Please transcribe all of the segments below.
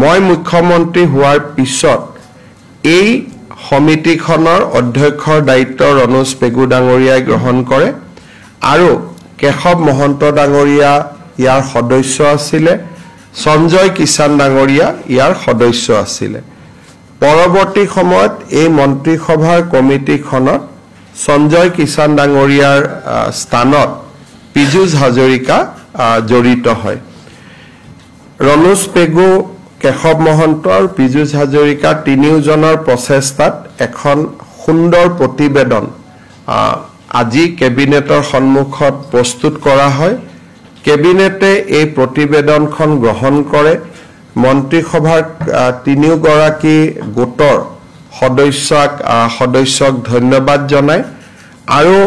মই মুখ্যমন্ত্ৰী হোৱাৰ পিছত এই সমিতিখনৰ অধ্যক্ষৰ দায়িত্ব ৰণোজ পেগু ডাঙৰীয়াই গ্ৰহণ কৰে আৰু কেশৱ মহন্ত ডাঙৰীয়া ইয়াৰ সদস্য আছিলে সঞ্জয় কিষাণ ডাঙৰীয়া ইয়াৰ সদস্য আছিলে পৰৱৰ্তী সময়ত এই মন্ত্ৰীসভাৰ কমিটিখনত সঞ্জয় কিষাণ ডাঙৰীয়াৰ স্থানত পীযুষ হাজৰিকা জড়িত হয় ৰণোজ পেগু কেশৱ মহন্ত আৰু পীযুষ হাজৰিকা তিনিওজনৰ প্ৰচেষ্টাত এখন সুন্দৰ প্ৰতিবেদন আজি কেবিনেটৰ সন্মুখত প্ৰস্তুত কৰা হয় কেবিনেটে এই প্ৰতিবেদনখন গ্ৰহণ কৰে মন্ত্ৰীসভাৰ তিনিওগৰাকী গোটৰ সদস্যক ধন্যবাদ জনায় আৰু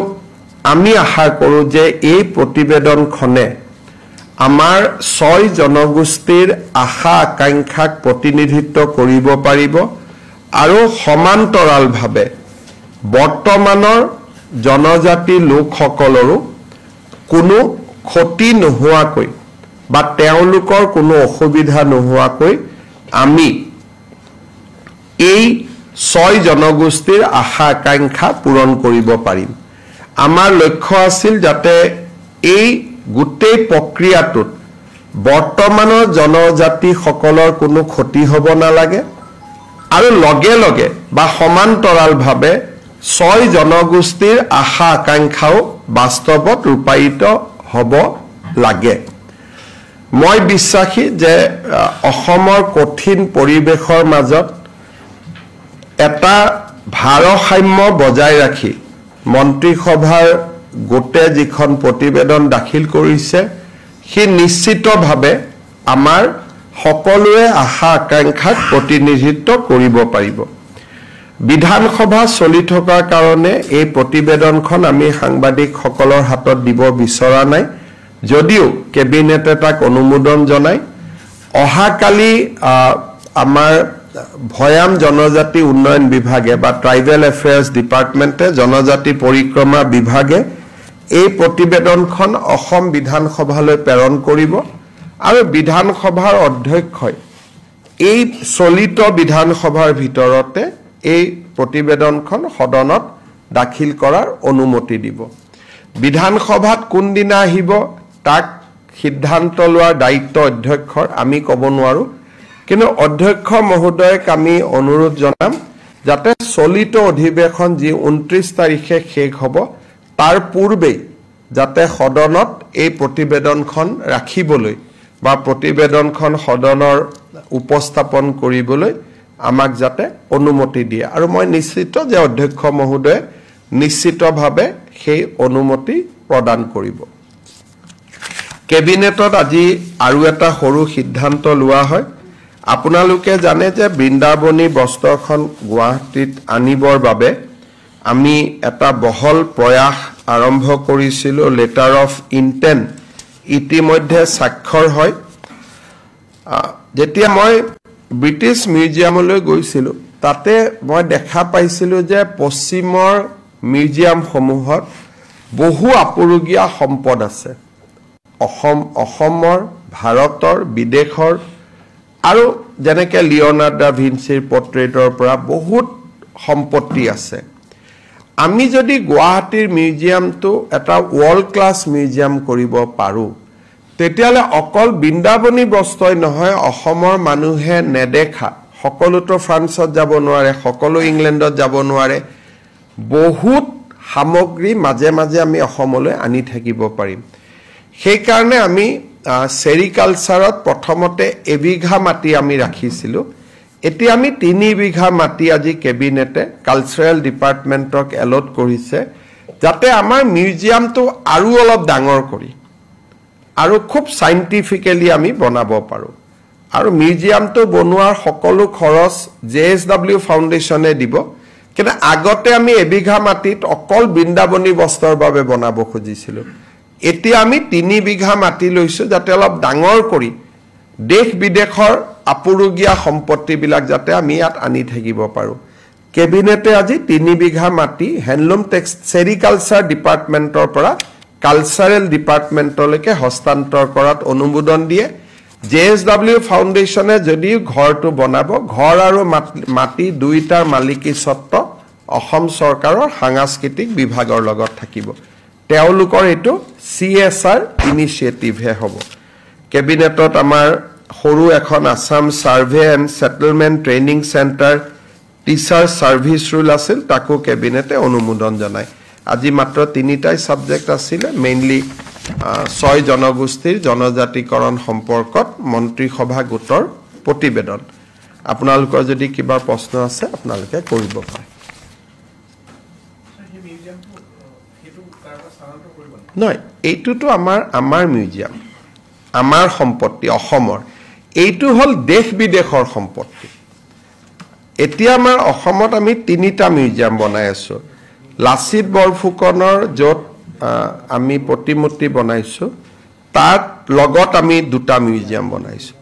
আমি আশা কৰোঁ যে এই প্ৰতিবেদনখনে আমাৰ 6 জনগোষ্ঠীৰ আশা আকাংক্ষাক প্ৰতিনিধিত্ব কৰিব পাৰিব আৰু সমান্তৰালভাৱে বৰ্তমানৰ জনজাতি লোকসকলৰো কোনো ক্ষতি নোহোৱাকৈ বা তেওঁলোকৰ কোনো অসুবিধা নোহোৱাকৈ আমি এই 6 জনগোষ্ঠীৰ আশা আকাংক্ষা পূৰণ কৰিব পাৰিম আমাৰ লক্ষ্য আছিল যাতে এই গোটেই প্ৰক্ৰিয়াটোত বৰ্তমানৰ জনজাতি সকলৰ কোনো ক্ষতি হ'ব নালাগে আৰু লগে লগে বা সমান্তৰালভাৱে 6 জনগোষ্ঠীৰ আশা আকাংক্ষাও বাস্তৱত ৰূপায়িত হ'ব লাগে মই বিশ্বাসী যে অসমৰ কঠিন পৰিৱেশৰ মাজত এটা ভাৰসাম্য বজাই ৰাখি মন্ত্ৰীসভাৰ গোটে যিখন প্ৰতিবেদন দাখিল কৰিছে সি নিশ্চিতভাৱে আমাৰ সকলোৱে আশা আকাংক্ষাক প্ৰতিনিধিত্ব কৰিব পাৰিব বিধানসভা চলি থকাৰ কাৰণে এই প্ৰতিবেদনখন আমি সাংবাদিকসকলৰ হাতত দিব বিচৰা নাই যদিও কেবিনেটে তাক অনুমোদন জনায় অহাকালি আমাৰ ভয়াম জনজাতি উন্নয়ন বিভাগে বা ট্ৰাইবেল এফেয়াৰ্স ডিপাৰ্টমেণ্টে জনজাতি পৰিক্ৰমা বিভাগে এই প্ৰতিবেদনখন অসম বিধানসভালৈ প্ৰেৰণ কৰিব আৰু বিধানসভাৰ অধ্যক্ষই এই চলিত বিধানসভাৰ ভিতৰতে এই প্ৰতিবেদনখন সদনত দাখিল কৰাৰ অনুমতি দিব বিধানসভাত কোন দিনা আহিব তাক সিদ্ধান্ত লোৱাৰ দায়িত্ব অধ্যক্ষৰ আমি ক'ব নোৱাৰো কিন্তু অধ্যক্ষ মহোদয়ক আমি অনুৰোধ জনাম যাতে চলিত অধিৱেশন যি 29 তাৰিখে শেষ হ'ব তাৰ পূৰ্বে যাতে সদনত এই প্ৰতিবেদনখন ৰাখিবলৈ বা প্ৰতিবেদনখন সদনৰ উপস্থাপন কৰিবলৈ আমাক যাতে অনুমতি দিয়ে আৰু মই নিশ্চিত যে অধ্যক্ষ মহোদয় নিশ্চিতভাৱে সেই অনুমতি প্ৰদান কৰিব কেবিনেটত আজি আৰু এটা সৰু সিদ্ধান্ত লোৱা হয় আপোনালোকে জানে যে বৃন্দাবনী বস্ত্ৰখন গুৱাহাটীত আনিবৰ বাবে আমি এটা বহল প্ৰয়াস আৰম্ভ কৰিছিলোঁ লেটাৰ অফ ইনটেন্ট ইতিমধ্যে স্বাক্ষৰ হয় যেতিয়া মই ব্ৰিটিছ মিউজিয়ামলৈ গৈছিলোঁ তাতে মই দেখা পাইছিলোঁ যে পশ্চিমৰ মিউজিয়ামসমূহত বহু আপুৰুগীয়া সম্পদ আছে অসমৰ ভাৰতৰ বিদেশৰ আৰু যেনেকৈ লিঅ'নাৰ্ড ডা ভিঞ্চিৰ পৰ্ট্ৰেটৰ পৰা বহুত সম্পত্তি আছে আমি যদি গুৱাহাটীৰ মিউজিয়ামটো এটা ৱৰ্ল্ড ক্লাছ মিউজিয়াম কৰিব পাৰোঁ তেতিয়াহ'লে অকল বৃন্দাবনী বস্ত্ৰই নহয় অসমৰ মানুহে নেদেখা সকলোতো ফ্ৰান্সত যাব নোৱাৰে সকলো ইংলেণ্ডত যাব নোৱাৰে বহুত সামগ্ৰী মাজে মাজে আমি অসমলৈ আনি থাকিব পাৰিম সেইকাৰণে আমি সেৰিকালচাৰত প্ৰথমতে এবিঘা মাটি আমি ৰাখিছিলোঁ এতিয়া আমি 3 বিঘা মাটি আজি কেবিনেটে কালচাৰেল ডিপাৰ্টমেণ্টক এলট কৰিছে যাতে আমাৰ মিউজিয়ামটো আৰু অলপ ডাঙৰ কৰি আৰু খুব সাইন্টিফিক্যালি আমি বনাব পাৰোঁ আৰু মিউজিয়ামটো বনোৱাৰ সকলো খৰচ জেএছডব্লিউ ফাউণ্ডেশ্যনে দিব কিন্তু আগতে আমি এবিঘা মাটিত অকল বৃন্দাবনী বস্ত্ৰৰ বাবে বনাব খুজিছিলোঁ এতিয়া আমি 3 বিঘা মাটি লৈছোঁ যাতে অলপ ডাঙৰ কৰি দেশ বিদেশৰ আপুৰুগীয়া সম্পত্তিবিলাক যাতে আমি ইয়াত আনি থাকিব পাৰোঁ কেবিনেটে আজি 3 বিঘা মাটি হ্যান্ডলুম সেৰিকালচাৰ ডিপাৰ্টমেণ্টৰ পৰা কালচাৰেল ডিপাৰ্টমেণ্টলৈকে হস্তান্তৰ কৰাত অনুমোদন দিয়ে JSW ফাউণ্ডেশ্যনে যদি ঘৰটো বনাব ঘৰ আৰু মাটি দুইটাৰ মালিকী স্বত্ব অসম চৰকাৰৰ সাংস্কৃতিক বিভাগৰ লগত থাকিব তেওঁলোকৰ এটো CSR ইনিচিয়েটিভ হে হ'ব কেবিনেটত আমাৰ সৰু এখন Assam survey and settlement training centre teacher service rule আছিল তাকো কেবিনেটে অনুমোদন জনায় আজি মাত্ৰ তিনিটাই সাবজেক্ট আছিল মেইনলি 6 জনগোষ্ঠীৰ জনজাতিকৰণ সম্পৰ্কত মন্ত্ৰী সভা গোটৰ প্ৰতিবেদন আপোনালোকৰ যদি কিবা প্ৰশ্ন আছে আপোনালোকে কৰিব পাৰে নহয় এইটোতো আমাৰ মিউজিয়াম আমাৰ সম্পত্তি অসমৰ এইটো হল দেশ বিদেশৰ সম্পত্তি এতিয়া আমাৰ অসমত আমি তিনিটা মিউজিয়াম বনাই আছো লাচিত বৰফুকনৰ যত আমি প্ৰতিমূৰ্তি বনাইছো তাত লগত আমি দুটা মিউজিয়াম বনাইছো